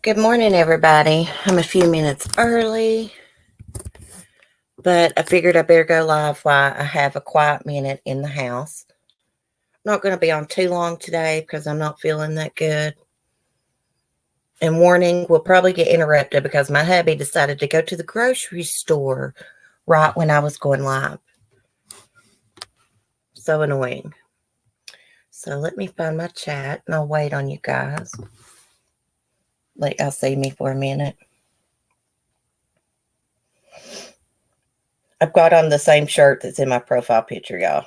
Good morning, everybody. I'm a few minutes early, but I figured I better go live while I have a quiet minute in the house. I'm not going to be on too long today because I'm not feeling that good. And warning, we'll probably get interrupted because my hubby decided to go to the grocery store right when I was going live. So annoying. So let me find my chat and I'll wait on you guys. Let y'all see me for a minute. I've got on the same shirt that's in my profile picture, y'all.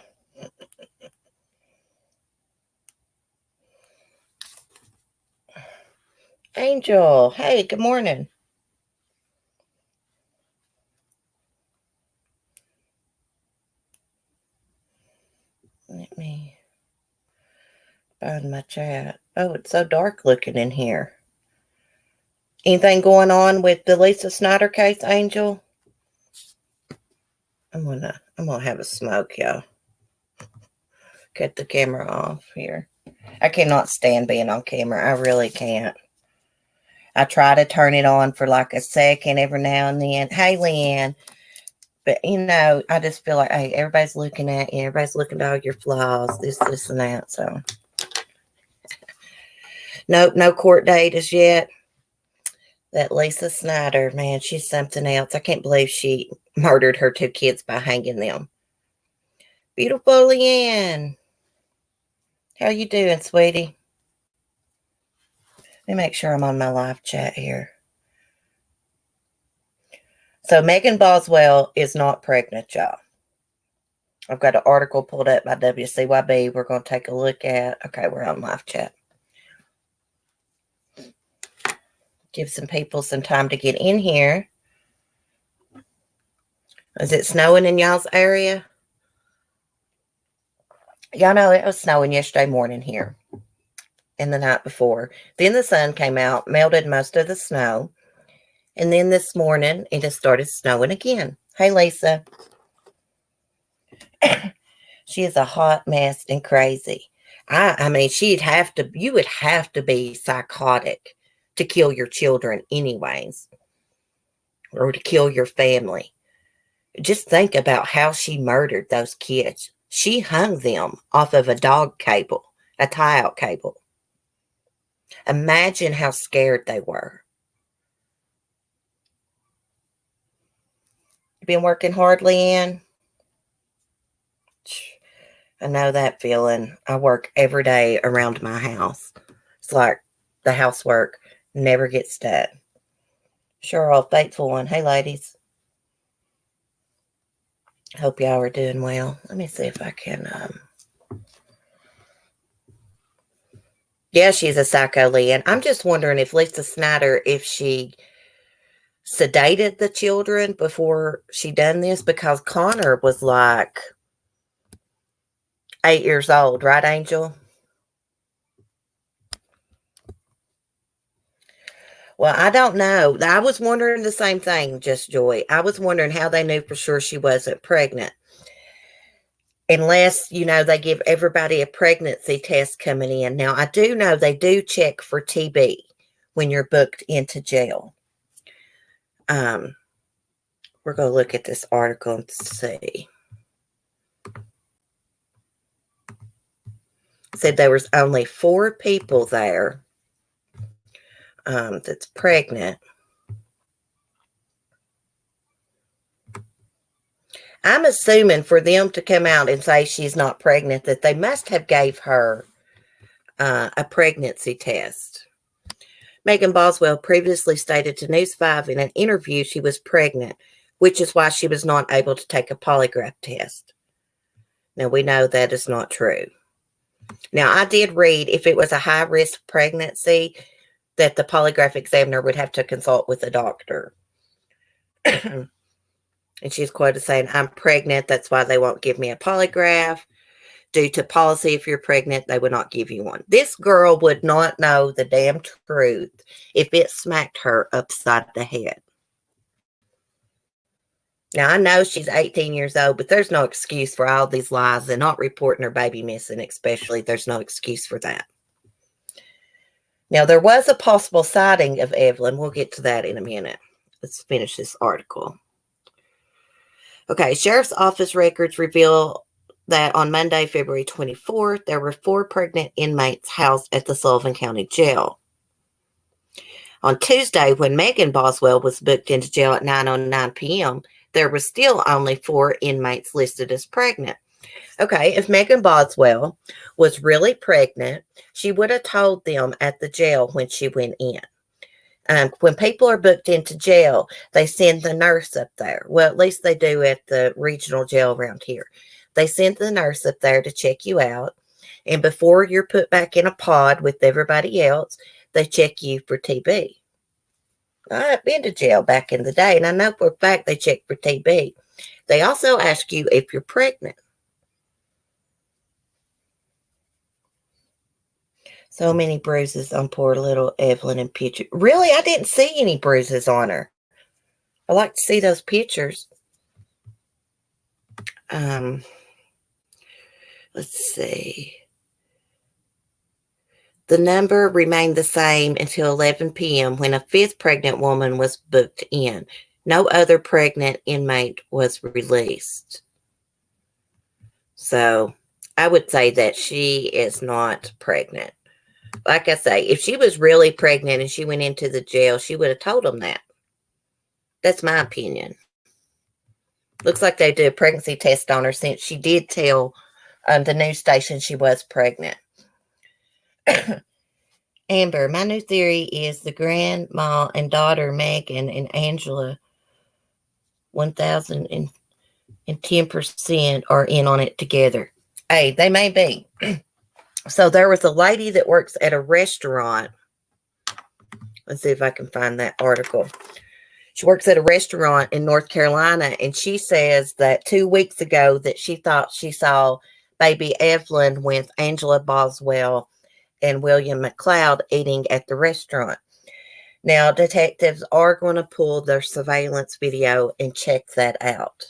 Angel, hey, good morning. Let me find my chat. Oh, it's so dark looking in here. Anything going on with the Lisa Snyder case, Angel? I'm gonna have a smoke, y'all. Cut the camera off here. I cannot stand being on camera. I really can't. I try to turn it on for like a second every now and then. Hey, Lynn. But, I just feel like, hey, everybody's looking at you. Everybody's looking at all your flaws, this, and that. So, nope, no court date as yet. That Lisa Snyder, man, she's something else. I can't believe she murdered her 2 kids by hanging them. Beautiful Leanne. How you doing, sweetie? Let me make sure I'm on my live chat here. So Megan Boswell is not pregnant, y'all. I've got an article pulled up by WCYB we're going to take a look at. Okay, we're on live chat. Give some people some time to get in here. Is it snowing in y'all's area? Y'all know it was snowing yesterday morning here and the night before. Then the sun came out, melted most of the snow. And then this morning, it just started snowing again. Hey, Lisa. She is a hot mess and crazy. I mean, you would have to be psychotic to kill your children anyways, or to kill your family. Just think about how she murdered those kids. She hung them off of a dog cable, a tie-out cable. Imagine how scared they were. You been working hard, Leanne? I know that feeling. I work every day around my house. It's like the housework never gets done. Cheryl, faithful one. Hey, ladies. Hope y'all are doing well. Let me see if I can. Yeah, she's a psycho, Leanne. I'm just wondering if Lisa Snyder, if she sedated the children before she done this, because Connor was like 8 years old, right, Angel? Well, I don't know. I was wondering the same thing, Just Joy. I was wondering how they knew for sure she wasn't pregnant. Unless, they give everybody a pregnancy test coming in. Now, I do know they do check for TB when you're booked into jail. We're going to look at this article and see. It said there was only 4 people there that's pregnant. I'm assuming for them to come out and say she's not pregnant, that they must have gave her a pregnancy test. Megan Boswell previously stated to News 5 in an interview she was pregnant, which is why she was not able to take a polygraph test. Now, we know that is not true. Now, I did read if it was a high-risk pregnancy, that the polygraph examiner would have to consult with a doctor. And she's quoted saying, "I'm pregnant. That's why they won't give me a polygraph. Due to policy, if you're pregnant, they would not give you one." This girl would not know the damn truth if it smacked her upside the head. Now, I know she's 18 years old, but there's no excuse for all these lies and not reporting her baby missing, especially. There's no excuse for that. Now, there was a possible sighting of Evelyn. We'll get to that in a minute. Let's finish this article. Okay, Sheriff's Office records reveal that on Monday, February 24th, there were 4 pregnant inmates housed at the Sullivan County Jail. On Tuesday, when Megan Boswell was booked into jail at 9:09 p.m., there were still only 4 inmates listed as pregnant. Okay, if Megan Boswell was really pregnant, she would have told them at the jail when she went in. When people are booked into jail, they send the nurse up there. Well, at least they do at the regional jail around here. They send the nurse up there to check you out. And before you're put back in a pod with everybody else, they check you for TB. I've been to jail back in the day, and I know for a fact they check for TB. They also ask you if you're pregnant. So many bruises on poor little Evelyn in picture. Really, I didn't see any bruises on her. I like to see those pictures. Let's see. The number remained the same until 11 p.m. when a 5th pregnant woman was booked in. No other pregnant inmate was released. So I would say that she is not pregnant. Like I say, if she was really pregnant and she went into the jail, she would have told them that. That's my opinion. Looks like they did a pregnancy test on her since she did tell the news station she was pregnant. Amber, my new theory is the grandma and daughter, Megan and Angela, 1,010% are in on it together. Hey, they may be. So there was a lady that works at a restaurant. Let's see if I can find that article. She works at a restaurant in North Carolina, and she says that 2 weeks ago that she thought she saw baby Evelyn with Angela Boswell and William McLeod eating at the restaurant. Now, detectives are going to pull their surveillance video and check that out.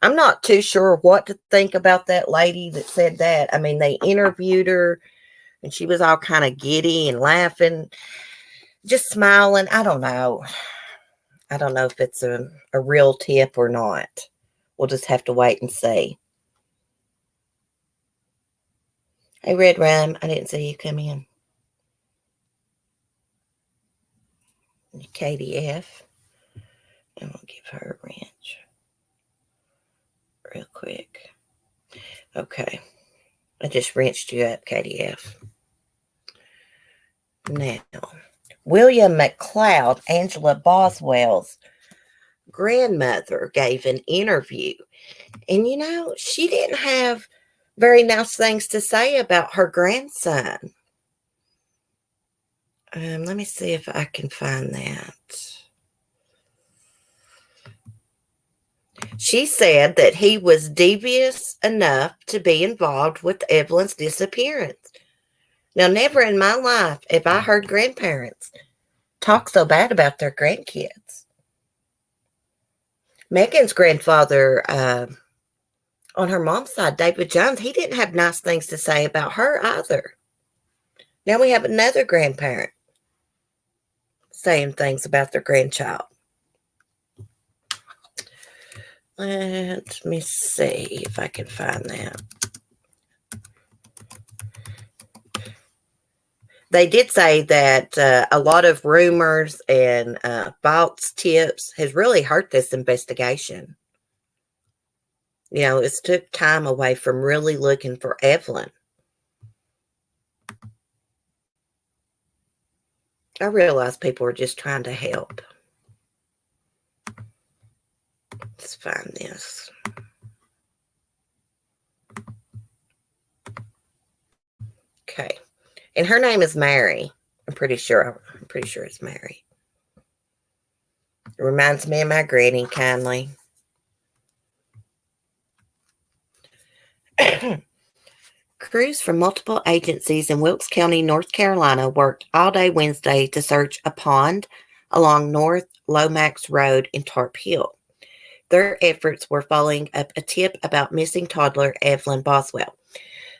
I'm not too sure what to think about that lady that said that. I mean, they interviewed her, and she was all kind of giddy and laughing, just smiling. I don't know. I don't know if it's a real tip or not. We'll just have to wait and see. Hey, Red Rum, I didn't see you come in. KDF. I'm going to give her a wrench real quick. Okay. I just wrenched you up, KDF. Now, William McLeod, Angela Boswell's grandmother, gave an interview. And, you know, she didn't have very nice things to say about her grandson. Let me see if I can find that. She said that he was devious enough to be involved with Evelyn's disappearance. Now, never in my life have I heard grandparents talk so bad about their grandkids. Megan's grandfather, on her mom's side, David Jones, he didn't have nice things to say about her either. Now we have another grandparent saying things about their grandchild. Let me see if I can find that. They did say that a lot of rumors and false tips has really hurt this investigation. You know, it's took time away from really looking for Evelyn. I realize people are just trying to help. Let's find this. Okay. And her name is Mary. I'm pretty sure it's Mary. It reminds me of my granny, kindly. Crews from multiple agencies in Wilkes County, North Carolina, worked all day Wednesday to search a pond along North Lomax Road in Tarp Hill. Their efforts were following up a tip about missing toddler Evelyn Boswell.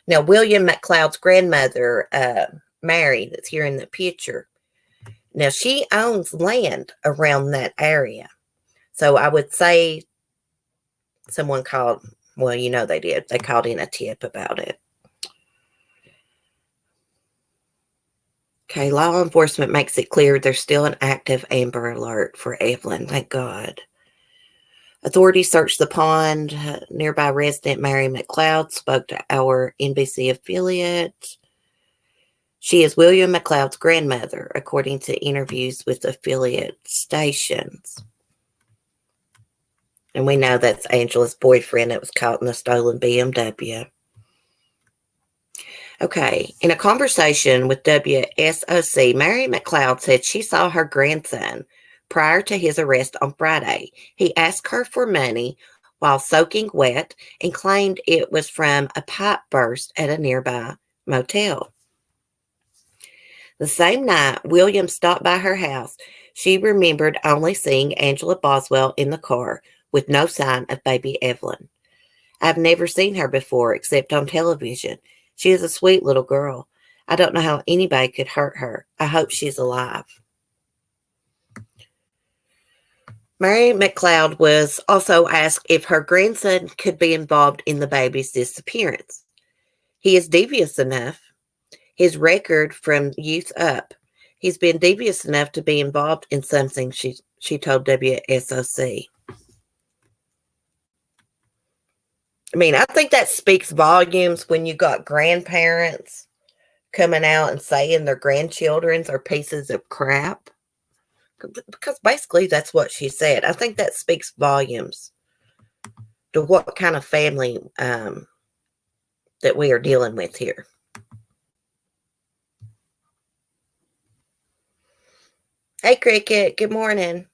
Now, William McLeod's grandmother Mary that's here in the picture. Now, she owns land around that area. So I would say someone called, well, they did. They called in a tip about it. Okay, law enforcement makes it clear there's still an active Amber Alert for Evelyn. Thank God. Authorities searched the pond. Nearby resident Mary McLeod spoke to our NBC affiliate. She is William McLeod's grandmother, according to interviews with affiliate stations. And we know that's Angela's boyfriend that was caught in the stolen BMW. Okay, in a conversation with WSOC, Mary McLeod said she saw her grandson prior to his arrest on Friday. He asked her for money while soaking wet and claimed it was from a pipe burst at a nearby motel. The same night William stopped by her house, she remembered only seeing Angela Boswell in the car with no sign of baby Evelyn. I've never seen her before except on television. She is a sweet little girl. I don't know how anybody could hurt her. I hope she's alive. Mary McLeod was also asked if her grandson could be involved in the baby's disappearance. He is devious enough. His record from youth up. He's been devious enough to be involved in something, she told WSOC. I mean, I think that speaks volumes when you got grandparents coming out and saying their grandchildren are pieces of crap. Because basically that's what she said. I think that speaks volumes to what kind of family that we are dealing with here. Hey, Cricket. Good morning.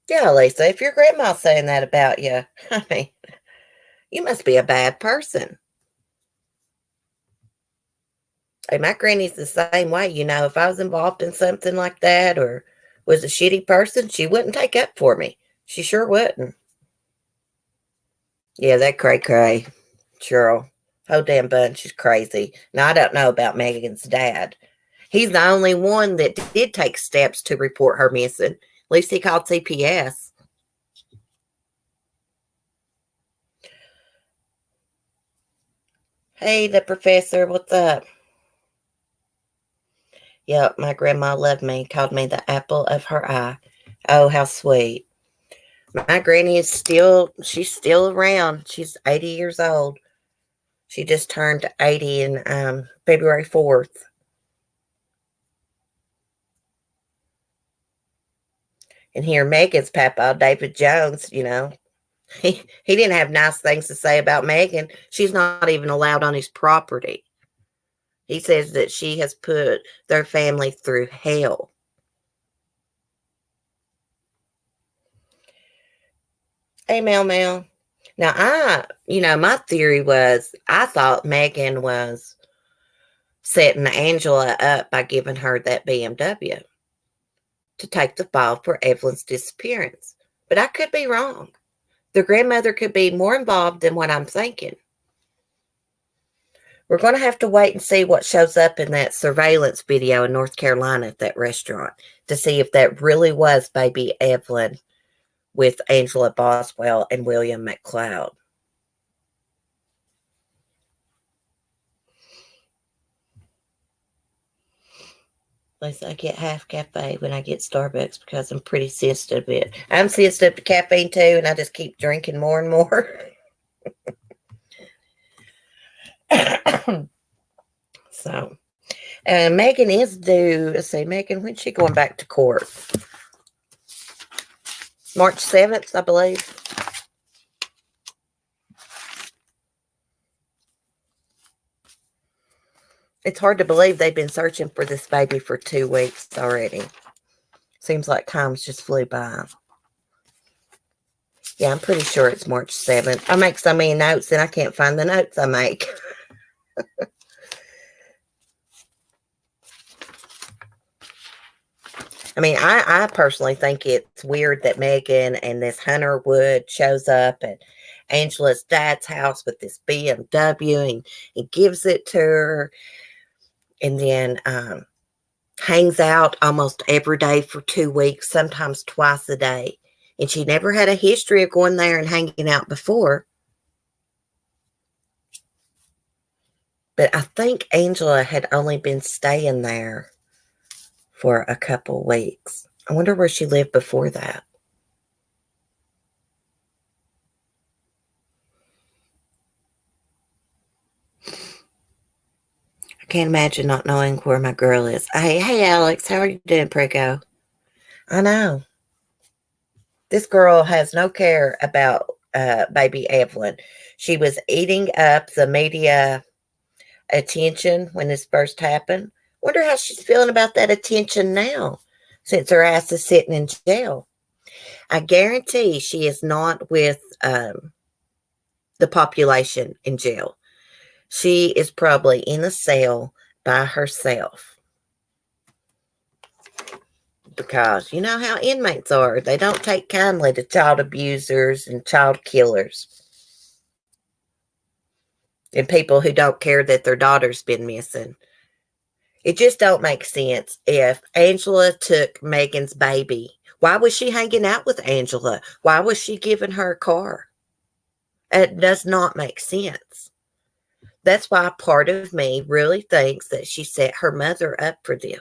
Yeah, Lisa, if your grandma's saying that about you, I mean, you must be a bad person. Hey, my granny's the same way. If I was involved in something like that or was a shitty person, she wouldn't take up for me. She sure wouldn't. Yeah, that cray-cray. Cheryl. Whole damn bunch is crazy. Now, I don't know about Megan's dad. He's the only one that did take steps to report her missing. At least he called CPS. Hey, the professor, what's up? Yep, my grandma loved me, called me the apple of her eye. Oh, how sweet. My granny she's still around. She's 80 years old. She just turned 80 in February 4th. And here, Megan's papa, David Jones, he didn't have nice things to say about Megan. She's not even allowed on his property. He says that she has put their family through hell. Hey, Mel. Now, my theory was I thought Megan was setting Angela up by giving her that BMW to take the fall for Evelyn's disappearance. But I could be wrong. The grandmother could be more involved than what I'm thinking. We're going to have to wait and see what shows up in that surveillance video in North Carolina at that restaurant to see if that really was baby Evelyn with Angela Boswell and William McLeod. At least I get half cafe when I get Starbucks because I'm pretty sensitive to it. I'm sensitive to caffeine too, and I just keep drinking more and more. So, Megan is due. Let's see, Megan, when's she going back to court? March 7th, I believe. It's hard to believe they've been searching for this baby for 2 weeks already. Seems like time's just flew by. Yeah, I'm pretty sure it's March 7th. I make so many notes and I can't find the notes I make. I mean, I personally think it's weird that Megan and this Hunter Wood shows up at Angela's dad's house with this BMW and he gives it to her. and then hangs out almost every day for 2 weeks, sometimes twice a day. And she never had a history of going there and hanging out before. But I think Angela had only been staying there for a couple weeks. I wonder where she lived before that. I can't imagine not knowing where my girl is. Hey, Alex, how are you doing, Prego? I know. This girl has no care about baby Evelyn. She was eating up the media attention when this first happened. Wonder how she's feeling about that attention now, since her ass is sitting in jail. I guarantee she is not with the population in jail. She is probably in a cell by herself. Because you know how inmates are. They don't take kindly to child abusers and child killers. And people who don't care that their daughter's been missing. It just don't make sense. If Angela took Megan's baby, why was she hanging out with Angela? Why was she giving her a car? It does not make sense. That's why part of me really thinks that she set her mother up for this.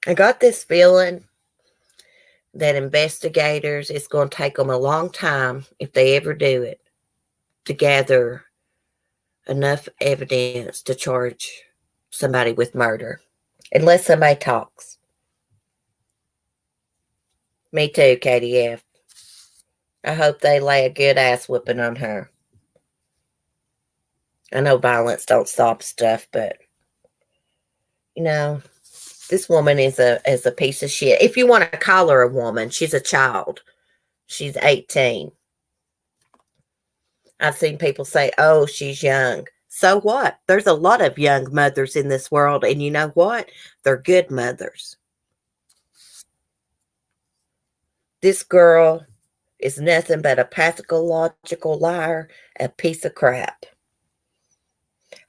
I got this feeling that investigators, it's going to take them a long time, if they ever do it, to gather enough evidence to charge somebody with murder. Unless somebody talks. Me too, KDF. I hope they lay a good ass whooping on her. I know violence don't stop stuff, but you know, this woman is a piece of shit. If you want to call her a woman, she's a child. She's 18. I've seen people say, oh, she's young. So what? There's a lot of young mothers in this world, and you know what? They're good mothers. This girl is nothing but a pathological liar, a piece of crap.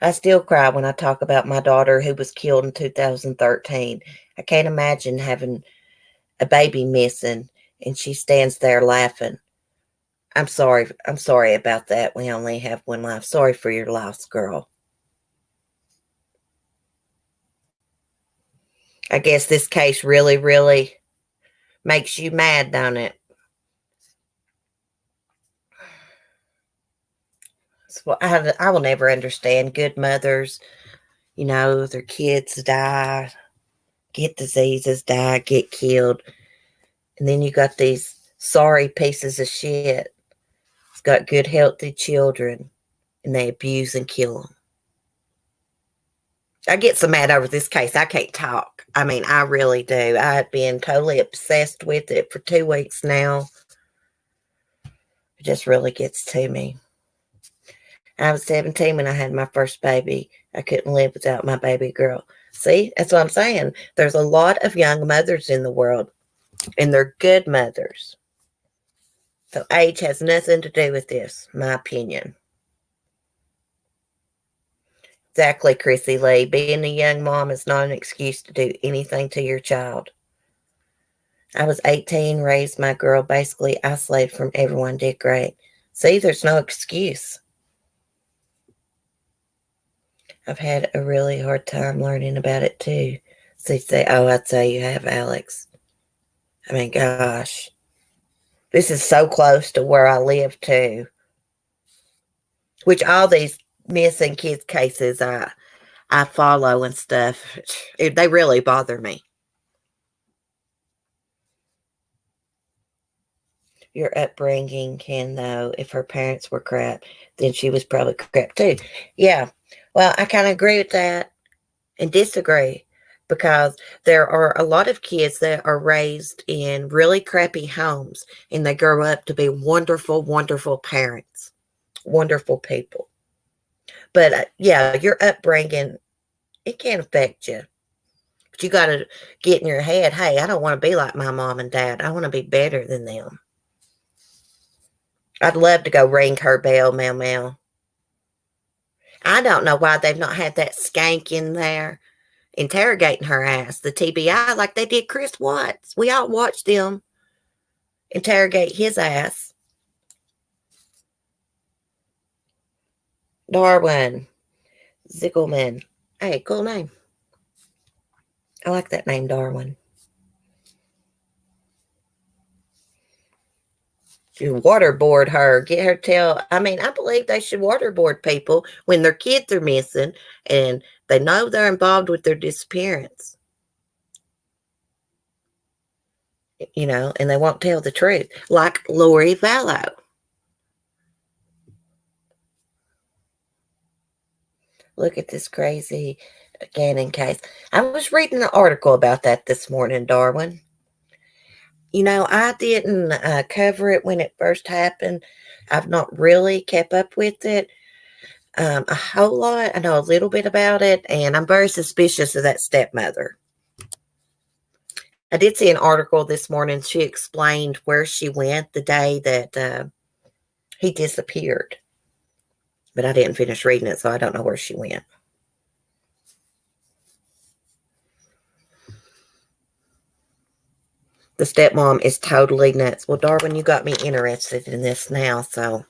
I still cry when I talk about my daughter who was killed in 2013. I can't imagine having a baby missing and she stands there laughing. I'm sorry. I'm sorry about that. We only have one life. Sorry for your loss, girl. I guess this case really, really makes you mad, don't it? So I will never understand good mothers. You know, their kids die, get diseases, die, get killed. And then you got these sorry pieces of shit. It's got good, healthy children, and they abuse and kill them. I get so mad over this case, I can't talk. I mean, I really do. I've been totally obsessed with it for 2 weeks now. It just really gets to me. I was 17 when I had my first baby. I couldn't live without my baby girl. See, that's what I'm saying. There's a lot of young mothers in the world, and they're good mothers. So age has nothing to do with this, my opinion. Exactly, Chrissy Lee. Being a young mom is not an excuse to do anything to your child. I was 18, raised my girl, basically isolated from everyone, did great. See, there's no excuse. I've had a really hard time learning about it too. So you say, oh, I'd say you have, Alex. I mean, gosh. This is so close to where I live too. Which all these missing kids cases I follow and stuff, they really bother me. Your upbringing can, though, if her parents were crap, then she was probably crap too. Yeah, well, I kind of agree with that and disagree, because there are a lot of kids that are raised in really crappy homes and they grow up to be wonderful, wonderful parents, wonderful people. But yeah, your upbringing, it can affect you. But you got to get in your head, hey, I don't want to be like my mom and dad. I want to be better than them. I'd love to go ring her bell, meow, meow. I don't know why they've not had that skank in there interrogating her ass, the TBI, like they did Chris Watts. We all watched them interrogate his ass. Darwin Ziegelman. Hey, cool name. I like that name, Darwin. You waterboard her. Get her I believe they should waterboard people when their kids are missing and they know they're involved with their disappearance. And they won't tell the truth. Like Lori Vallow. Look at this crazy Gannon case. I was reading an article about that this morning, Darwin. I didn't cover it when it first happened. I've not really kept up with it a whole lot. I know a little bit about it, and I'm very suspicious of that stepmother. I did see an article this morning. She explained where she went the day that he disappeared. But I didn't finish reading it, so I don't know where she went. The stepmom is totally nuts. Well, Darwin, you got me interested in this now, so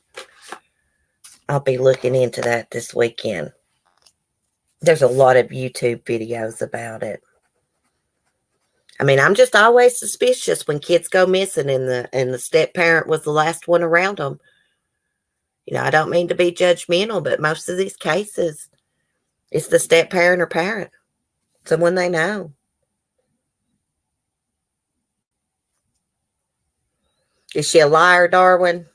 I'll be looking into that this weekend. There's a lot of YouTube videos about it. I'm just always suspicious when kids go missing and the step parent was the last one around them. I don't mean to be judgmental, but most of these cases, it's the step parent or parent, someone they know. Is she a liar, Darwin?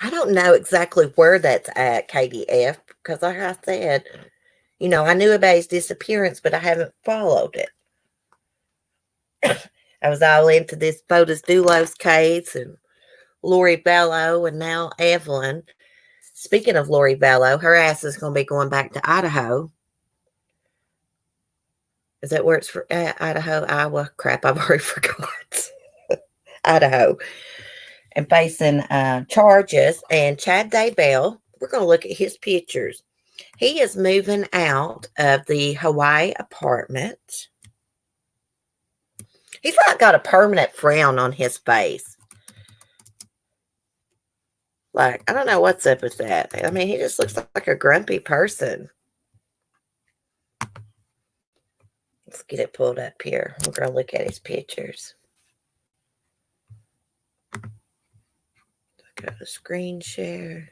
I don't know exactly where that's at, KDF, because like I said, I knew about his disappearance, but I haven't followed it. I was all into this Fotis Dulos case and Lori Vallow and now Evelyn. Speaking of Lori Vallow, her ass is going to be going back to Idaho. Is that where it's for? Idaho, Iowa? Crap, I've already forgot. Idaho. And facing charges. And Chad Daybell, we're going to look at his pictures. He is moving out of the Hawaii apartment. He's like got a permanent frown on his face. Like, I don't know what's up with that. He just looks like a grumpy person. Let's get it pulled up here. We're going to look at his pictures. Go to screen share.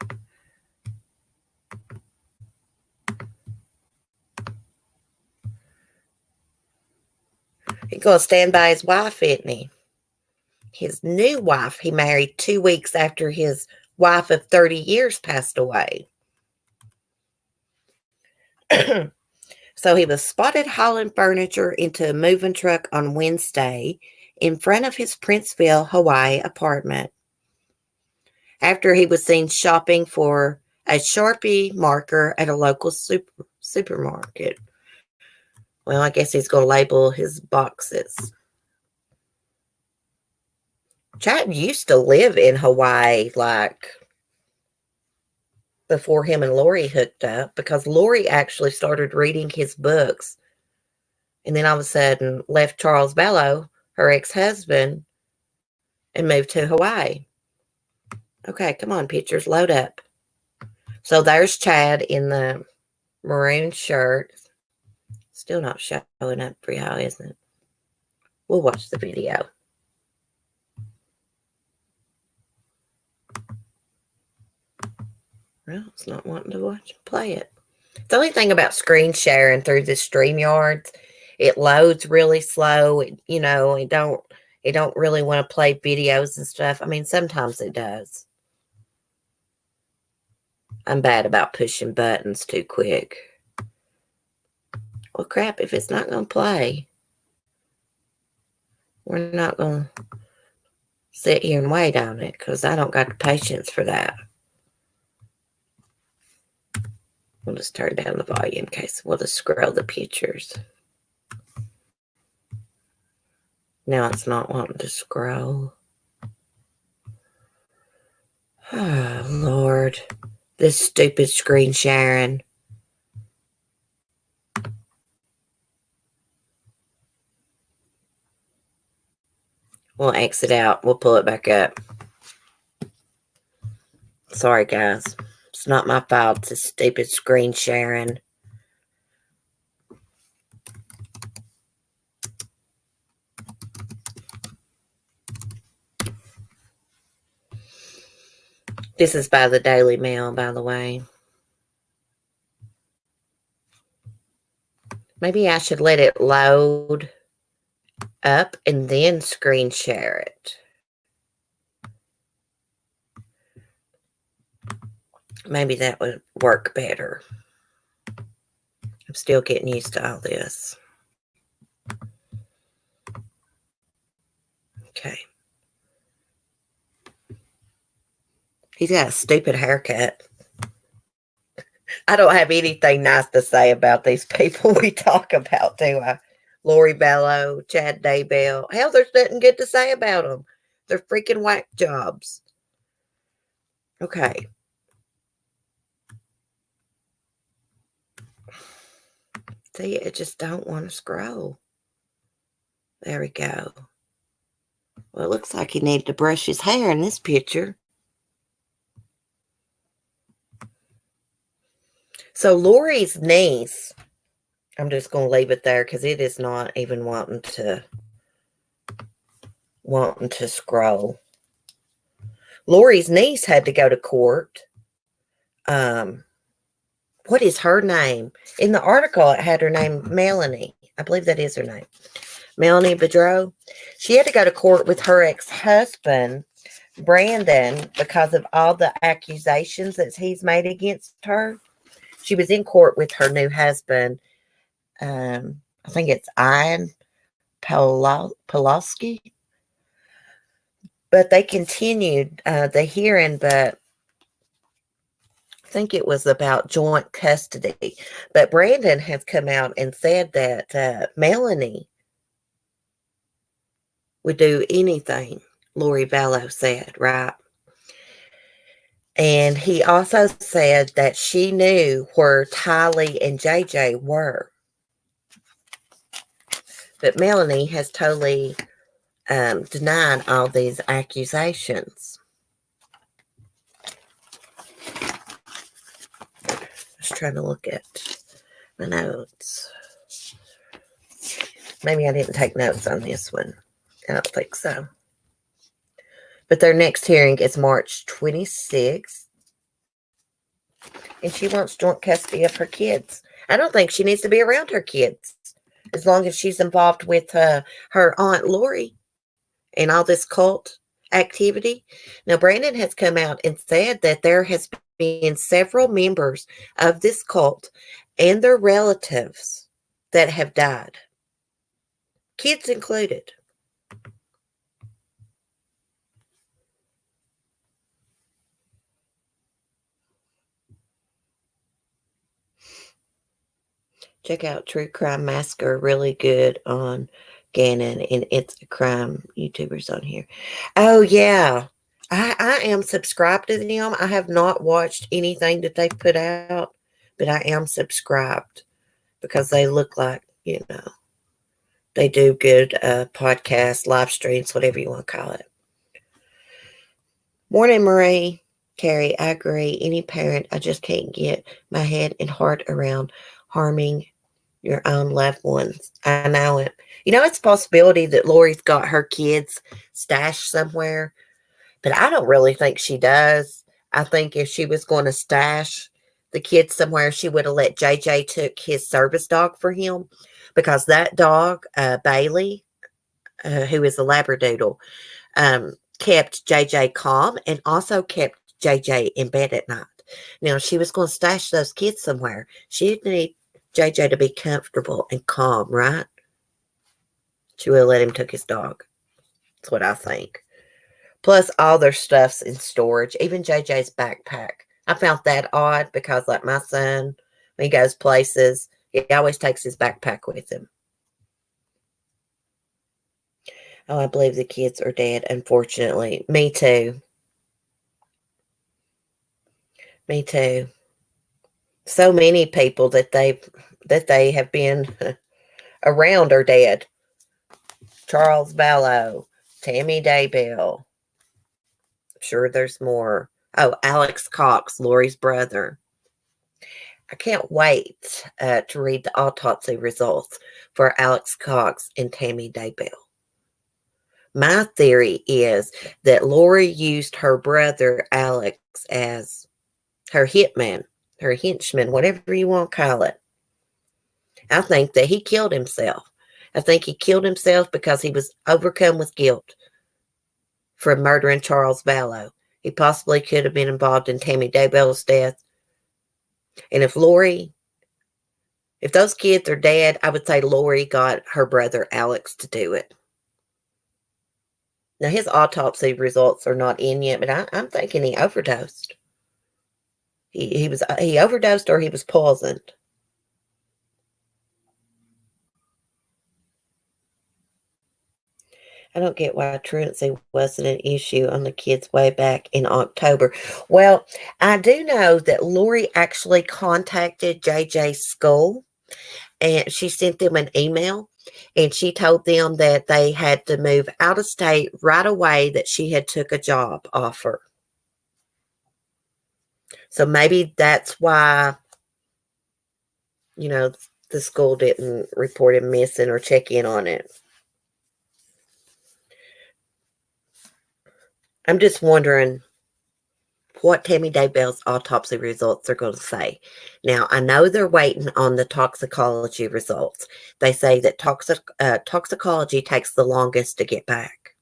He's going to stand by his wife, isn't he? His new wife, he married 2 weeks after his wife of 30 years passed away. So he was spotted hauling furniture into a moving truck on Wednesday in front of his Princeville, Hawaii apartment after he was seen shopping for a Sharpie marker at a local supermarket. Well, I guess he's going to label his boxes. Chad used to live in Hawaii, like before him and Lori hooked up, because Lori actually started reading his books and then all of a sudden left Charles Vallow, her ex-husband, and moved to Hawaii. Okay, come on, pictures, load up. So there's Chad in the maroon shirt. Still not showing up for y'all, isn't it? We'll watch the video. Well, it's not wanting to play it. The only thing about screen sharing through the StreamYard, it loads really slow. It don't really want to play videos and stuff. Sometimes it does. I'm bad about pushing buttons too quick. Well, crap, if it's not going to play, we're not going to sit here and wait on it because I don't got the patience for that. We'll just turn down the volume in case we'll just scroll the pictures. Now it's not wanting to scroll. Oh, Lord. This stupid screen sharing. We'll exit out. We'll pull it back up. Sorry, guys. It's not my fault. It's a stupid screen sharing. This is by the Daily Mail, by the way. Maybe I should let it load up and then screen share it. Maybe that would work better. I'm still getting used to all this. Okay. He's got a stupid haircut. I don't have anything nice to say about these people we talk about, do I? Lori Bello, Chad Daybell. Hell, there's nothing good to say about them. They're freaking whack jobs. Okay. See, I just don't want to scroll. There we go. Well, it looks like he needed to brush his hair in this picture. So Lori's niece, I'm just going to leave it there because it is not even wanting to scroll. Lori's niece had to go to court. What is her name? In the article, it had her name Melanie. I believe that is her name. Melanie Bedreau. She had to go to court with her ex-husband, Brandon, because of all the accusations that he's made against her. She was in court with her new husband. I think it's Ian Pawlowski. But they continued the hearing, but I think it was about joint custody. But Brandon has come out and said that Melanie would do anything Lori Vallow said, right? And he also said that she knew where Tylee and JJ were. But Melanie has totally denied all these accusations. Just trying to look at my notes. Maybe I didn't take notes on this one. I don't think so. But their next hearing is March 26th. And she wants joint custody of her kids. I don't think she needs to be around her kids as long as she's involved with her Aunt Lori and all this cult activity. Now, Brandon has come out and said that there has been several members of this cult and their relatives that have died, kids included. Check out True Crime Massacre, really good on Gannon, and it's a crime YouTubers on here. Oh, yeah. I am subscribed to them. I have not watched anything that they put out, but I am subscribed because they look like, they do good podcasts, live streams, whatever you want to call it. Morning, Marie. Carrie, I agree. Any parent, I just can't get my head and heart around harming your own loved ones. I know it. It's a possibility that Lori's got her kids stashed somewhere, but I don't really think she does. I think if she was going to stash the kids somewhere, she would have let JJ took his service dog for him, because that dog, Bailey, who is a Labradoodle, kept JJ calm and also kept JJ in bed at night. Now, if she was going to stash those kids somewhere, she'd need JJ to be comfortable and calm, right? She would have let him take his dog. That's what I think. Plus, all their stuff's in storage, even JJ's backpack. I found that odd because, like, my son, when he goes places, he always takes his backpack with him. Oh, I believe the kids are dead, unfortunately. Me too. Me too. So many people that they have been around are dead. Charles Ballow, Tammy Daybell. I'm sure there's more. Oh, Alex Cox, Lori's brother. I can't wait to read the autopsy results for Alex Cox and Tammy Daybell. My theory is that Lori used her brother Alex as her hitman, her henchman, whatever you want to call it. I think that he killed himself. I think he killed himself because he was overcome with guilt for murdering Charles Ballow. He possibly could have been involved in Tammy Daybell's death. And if those kids are dead, I would say Lori got her brother Alex to do it. Now, his autopsy results are not in yet, but I'm thinking he overdosed. He overdosed or he was poisoned. I don't get why truancy wasn't an issue on the kids way back in October. Well, I do know that Lori actually contacted JJ's school and she sent them an email and she told them that they had to move out of state right away, that she had took a job offer. So maybe that's why, the school didn't report him missing or check in on it. I'm just wondering what Tammy Daybell's autopsy results are going to say. Now, I know they're waiting on the toxicology results. They say that toxicology takes the longest to get back.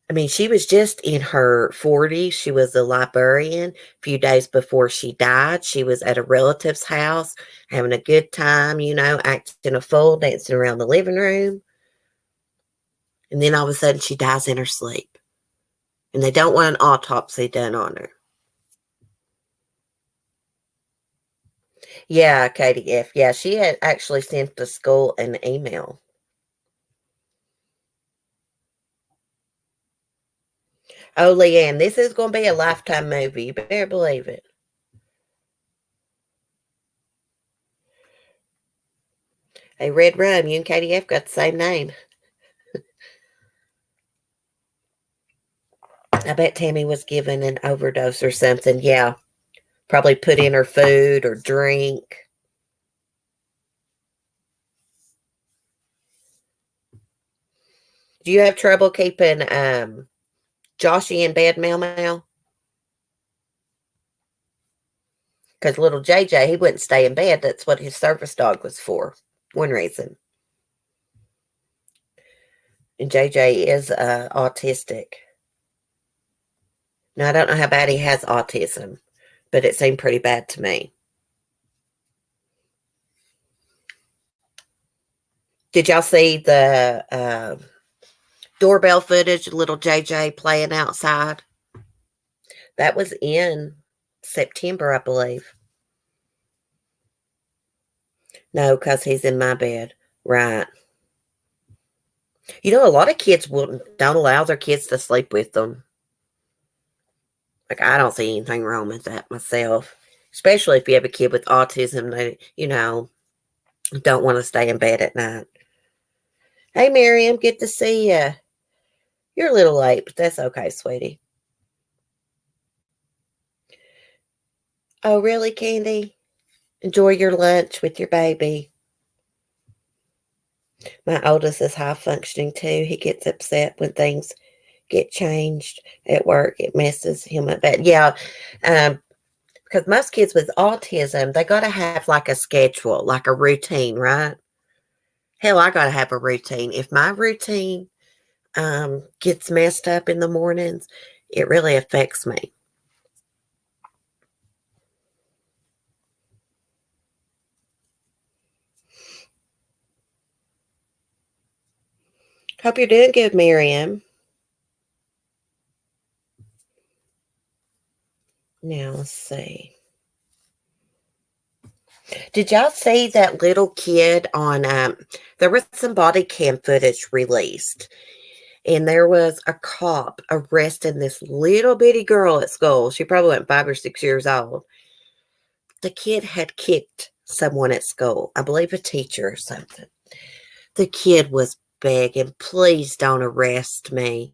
I mean, she was just in her 40s. She was a librarian. A few days before she died, she was at a relative's house having a good time, acting a fool, dancing around the living room. And then all of a sudden she dies in her sleep. And they don't want an autopsy done on her. Yeah, Katie F. Yeah, she had actually sent the school an email. Oh, Leanne, this is going to be a Lifetime movie. You better believe it. Hey, Red Rum, you and Katie F. got the same name. I bet Tammy was given an overdose or something. Yeah, probably put in her food or drink. Do you have trouble keeping Joshy in bed, Mau? Because little JJ, he wouldn't stay in bed. That's what his service dog was for. One reason. And JJ is autistic. Now, I don't know how bad he has autism, but it seemed pretty bad to me. Did y'all see the doorbell footage of little JJ playing outside? That was in September, I believe. No, because he's in my bed. Right. A lot of kids don't allow their kids to sleep with them. Like, I don't see anything wrong with that myself. Especially if you have a kid with autism, they, don't want to stay in bed at night. Hey, Miriam, good to see you. You're a little late, but that's okay, sweetie. Oh, really, Candy? Enjoy your lunch with your baby. My oldest is high functioning too. He gets upset when things get changed at work. It messes him up bad. Yeah, because most kids with autism, they got to have like a schedule, like a routine, right? Hell, I got to have a routine. If my routine gets messed up in the mornings, it really affects me. Hope you're doing good, Miriam. Now, let's see. Did y'all see that little kid on, there was some body cam footage released, And there was a cop arresting this little bitty girl at school. She probably went 5 or 6 years old. The kid had kicked someone at school, I believe a teacher or something. The kid was begging, please don't arrest me.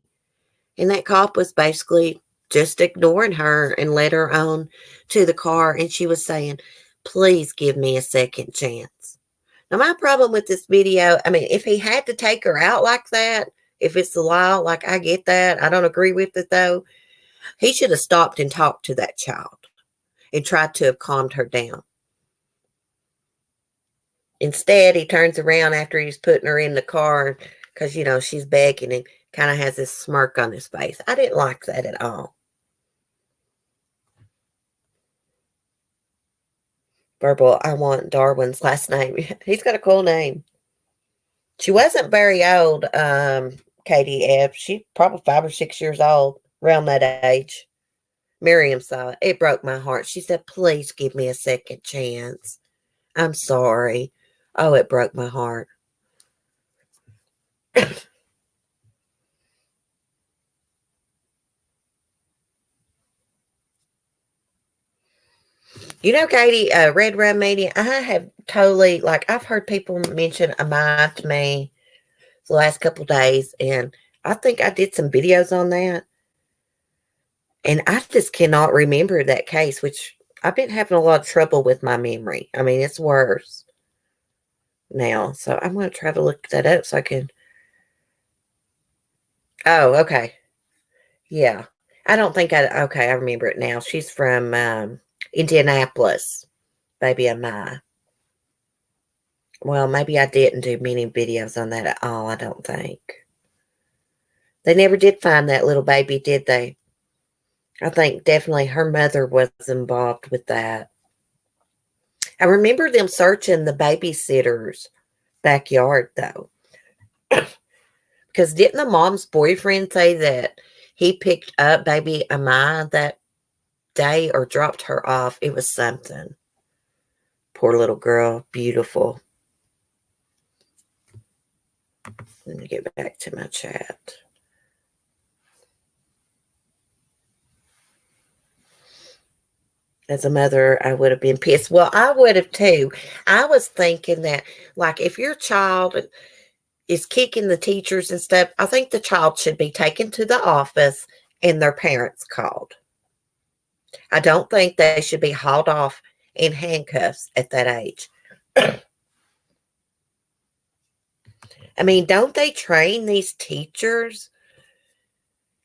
And that cop was basically just ignoring her and led her on to the car. And she was saying, please give me a second chance. Now, my problem with this video, I mean, if he had to take her out like that, if it's the law, like I get that. I don't agree with it though. He should have stopped and talked to that child and tried to have calmed her down. Instead, he turns around after he's putting her in the car because, she's begging and kind of has this smirk on his face. I didn't like that at all. Verbal, I want Darwin's last name. He's got a cool name. She wasn't very old, Katie Ebb. She's probably 5 or 6 years old, around that age. Miriam saw it. It broke my heart. She said, please give me a second chance. I'm sorry. Oh, it broke my heart. Katie, Red Rum Media, I have totally, I've heard people mention Amaya to me the last couple of days, and I think I did some videos on that. And I just cannot remember that case, which I've been having a lot of trouble with my memory. I mean, it's worse now. So I'm going to try to look that up so I can. Oh, okay. Yeah. I don't think okay, I remember it now. She's from Indianapolis, baby Amaya. Well, maybe I didn't do many videos on that at all, I don't think. They never did find that little baby, did they? I think definitely her mother was involved with that. I remember them searching the babysitter's backyard, though. Because didn't the mom's boyfriend say that he picked up baby Amaya that day or dropped her off? It was something. Poor little girl. Beautiful. Let me get back to my chat. As a mother, I would have been pissed. Well, I would have too. I was thinking that, if your child is kicking the teachers and stuff, I think the child should be taken to the office and their parents called. I don't think they should be hauled off in handcuffs at that age. I mean, don't they train these teachers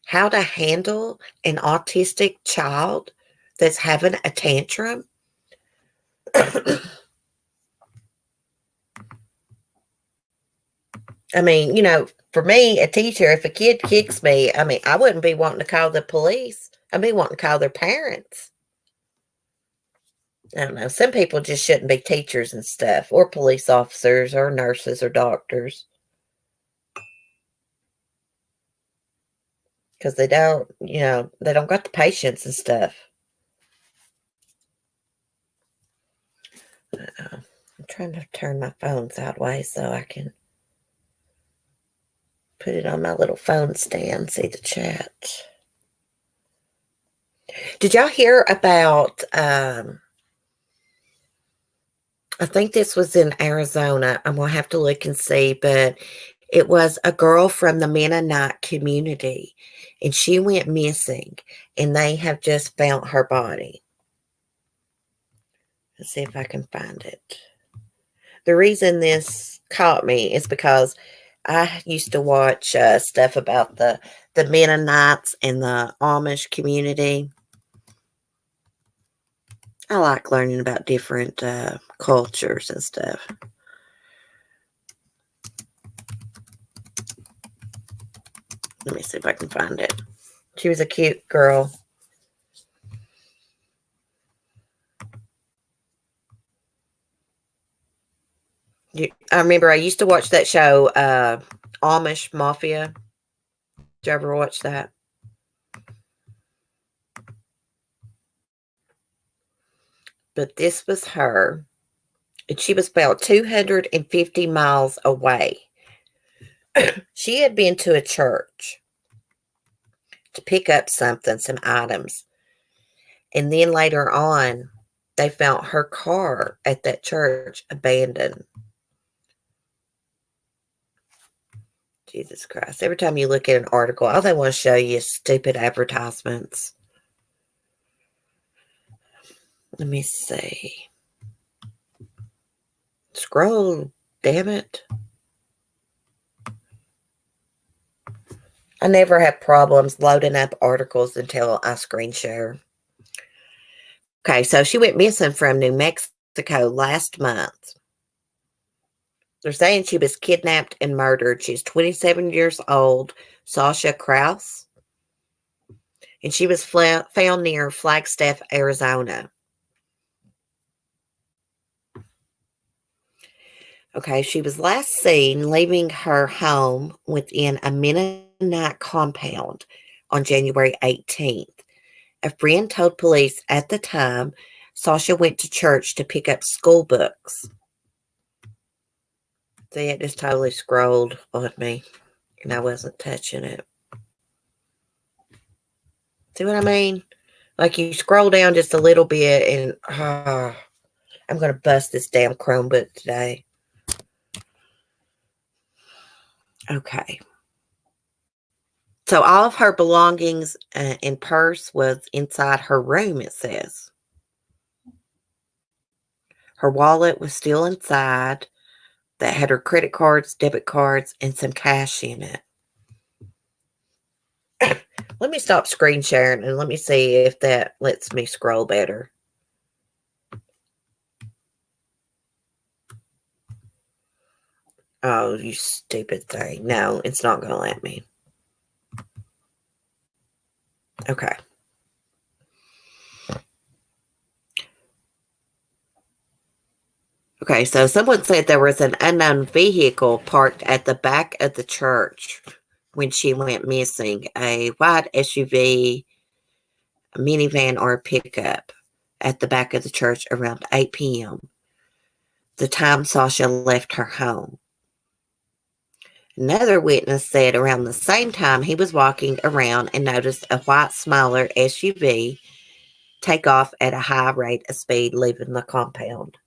how to handle an autistic child that's having a tantrum? I mean, for me, a teacher, if a kid kicks me, I mean, I wouldn't be wanting to call the police. I'd be wanting to call their parents. I don't know. Some people just shouldn't be teachers and stuff, or police officers, or nurses, or doctors. Because they don't, they don't got the patience and stuff. I'm trying to turn my phone sideways so I can put it on my little phone stand, see the chat. Did y'all hear about, I think this was in Arizona. I'm going to have to look and see, but it was a girl from the Mennonite community, and she went missing, and they have just found her body. Let's see if I can find it. The reason this caught me is because I used to watch stuff about the Mennonites and the Amish community. I like learning about different cultures and stuff. Let me see if I can find it. She was a cute girl. I remember I used to watch that show, Amish Mafia. Did you ever watch that? But this was her. And she was about 250 miles away She had been to a church to pick up something, some items. And then later on, they found her car at that church abandoned. Jesus Christ. Every time you look at an article, all they want to show you is stupid advertisements. Let me see. Scroll, damn it. I never have problems loading up articles until I screen share. Okay, so she went missing from New Mexico last month. They're saying she was kidnapped and murdered. She's 27 years old, Sasha Kraus, and she was found near Flagstaff, Arizona. Okay, she was last seen leaving her home within a Mennonite compound on January 18th. A friend told police at the time Sasha went to church to pick up school books. See, it just totally scrolled on me, and I wasn't touching it. See what I mean? Like you scroll down just a little bit, and I'm going to bust this damn Chromebook today. Okay. So all of her belongings and purse was inside her room, it says. Her wallet was still inside that had her credit cards, debit cards, and some cash in it. Let me stop screen sharing and let me see if that lets me scroll better. Oh, you stupid thing. No, it's not going to let me. Okay. Okay, so someone said there was an unknown vehicle parked at the back of the church when she went missing. A white SUV, a minivan, or a pickup at the back of the church around 8 p.m. the time Sasha left her home. Another witness said around the same time he was walking around and noticed a white smaller SUV take off at a high rate of speed, leaving the compound.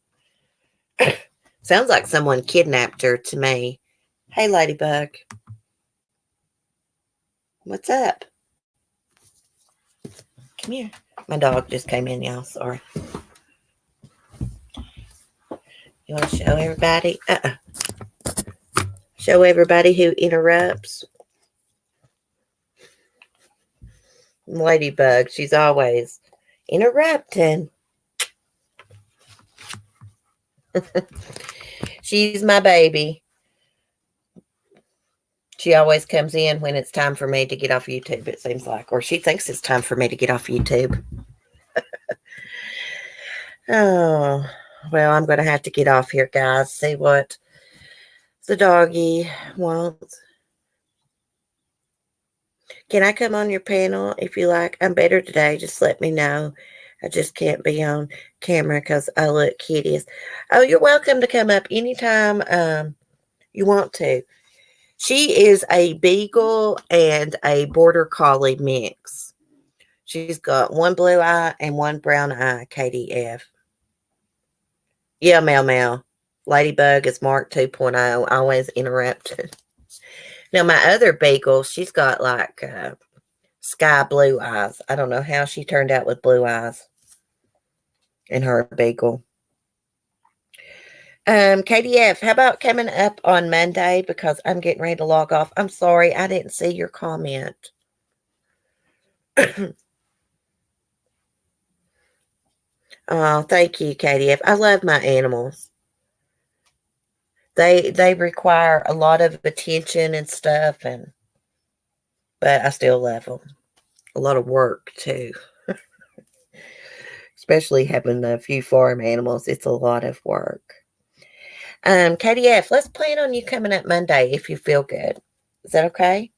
Sounds like someone kidnapped her to me. Hey, Ladybug. What's up? Come here. My dog just came in, y'all. Sorry. You want to show everybody? Show everybody who interrupts. Ladybug, she's always interrupting. She's my baby. She always comes in when it's time for me to get off YouTube, it seems like. Or she thinks it's time for me to get off YouTube. Oh, well, I'm going to have to get off here, guys. See what the doggy wants. Can I come on your panel if you like? I'm better today. Just let me know. I just can't be on camera because I look hideous. Oh, you're welcome to come up anytime you want to. She is a beagle and a border collie mix. She's got one blue eye and one brown eye, KDF. Yeah, Meow Meow. Ladybug is Mark 2.0. Always interrupted. Now, my other beagle, she's got like sky blue eyes. I don't know how she turned out with blue eyes in her beagle. KDF, how about coming up on Monday because I'm getting ready to log off. I'm sorry, I didn't see your comment. Oh, thank you, KDF. I love my animals. They require a lot of attention and stuff, but I still love them. A lot of work too. Especially having a few farm animals, it's a lot of work. KDF, let's plan on you coming up Monday if you feel good. Is that okay?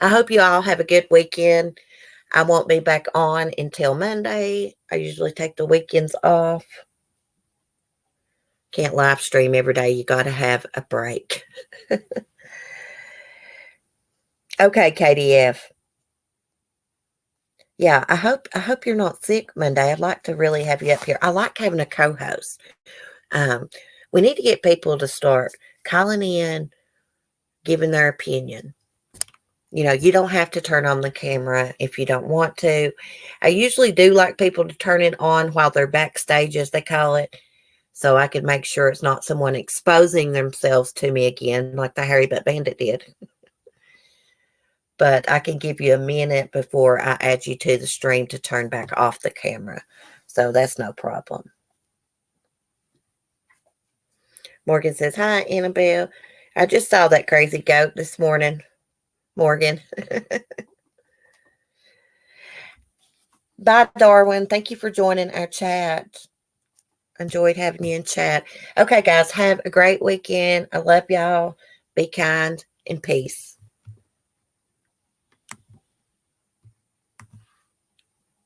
I hope you all have a good weekend. I won't be back on until Monday. I usually take the weekends off. Can't live stream every day. You got to have a break. Okay, KDF. Yeah, I hope you're not sick Monday. I'd like to really have you up here. I like having a co-host. Um, we need to get people to start calling in, giving their opinion. You don't have to turn on the camera if you don't want to. I usually do like people to turn it on while they're backstage, as they call it, so I can make sure it's not someone exposing themselves to me again, like the Harry Butt Bandit did. But I can give you a minute before I add you to the stream to turn back off the camera. So that's no problem. Morgan says, hi, Annabelle. I just saw that crazy goat this morning, Morgan. Bye, Darwin. Thank you for joining our chat. Enjoyed having you in chat. Okay, guys, have a great weekend. I love y'all. Be kind and peace.